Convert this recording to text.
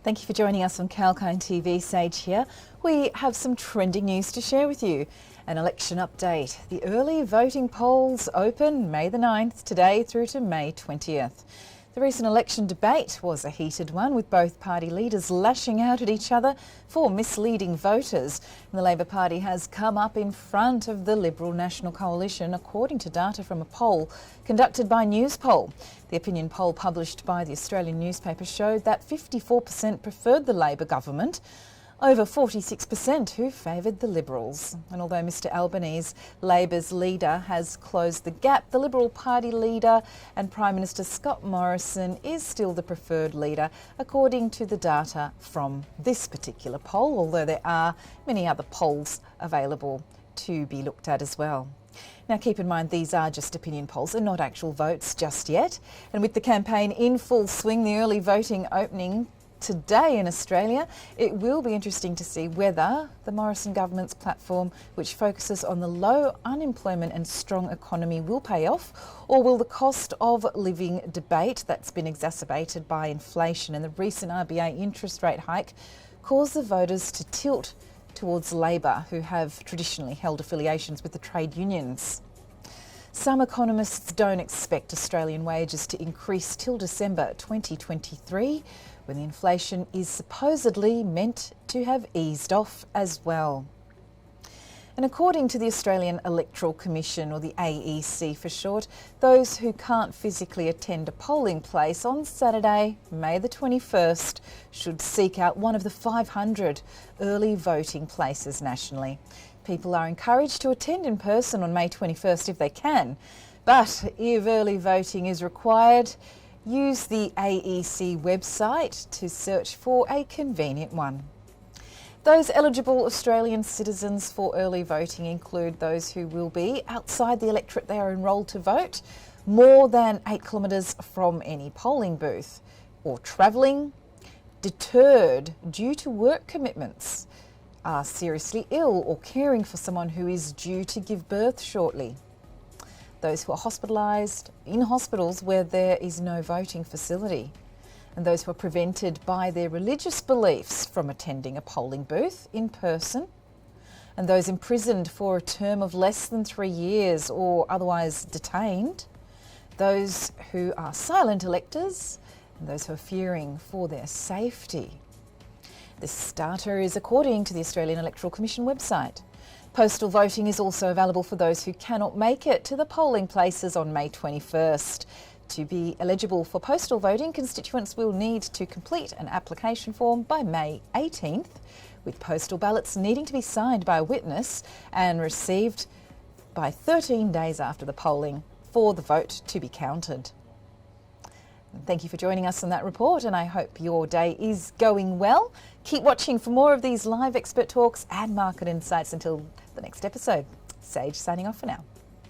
Thank you for joining us on Kalkine TV. Sage here. We have some trending news to share with you. An election update. The early voting polls open May the 9th today through to May 20th. The recent election debate was a heated one, with both party leaders lashing out at each other for misleading voters. And the Labor Party has come up in front of the Liberal National Coalition, according to data from a poll conducted by Newspoll. The opinion poll published by the Australian newspaper showed that 54% preferred the Labor government, over 46% who favoured the Liberals. And although Mr Albanese, Labor's leader, has closed the gap, the Liberal Party leader and Prime Minister Scott Morrison is still the preferred leader, according to the data from this particular poll, although there are many other polls available to be looked at as well. Now keep in mind, these are just opinion polls and not actual votes just yet. And with the campaign in full swing, the early voting opening today in Australia, it will be interesting to see whether the Morrison government's platform, which focuses on the low unemployment and strong economy, will pay off, or will the cost of living debate that's been exacerbated by inflation and the recent RBA interest rate hike cause the voters to tilt towards Labor, who have traditionally held affiliations with the trade unions. Some economists don't expect Australian wages to increase till December 2023, when the inflation is supposedly meant to have eased off as well. And according to the Australian Electoral Commission, or the AEC for short, those who can't physically attend a polling place on Saturday, May the 21st, should seek out one of the 500 early voting places nationally. People are encouraged to attend in person on May 21st if they can, but if early voting is required, use the AEC website to search for a convenient one. Those eligible Australian citizens for early voting include those who will be outside the electorate they are enrolled to vote, more than 8 kilometres from any polling booth, or travelling, deterred due to work commitments, are seriously ill or caring for someone who is due to give birth shortly, those who are hospitalised in hospitals where there is no voting facility, and those who are prevented by their religious beliefs from attending a polling booth in person, and those imprisoned for a term of less than 3 years or otherwise detained, those who are silent electors, and those who are fearing for their safety. This data is according to the Australian Electoral Commission website. Postal voting is also available for those who cannot make it to the polling places on May 21st. To be eligible for postal voting, constituents will need to complete an application form by May 18th, with postal ballots needing to be signed by a witness and received by 13 days after the polling for the vote to be counted. Thank you for joining us on that report, and I hope your day is going well. Keep watching for more of these live expert talks and market insights until the next episode. Sage signing off for now.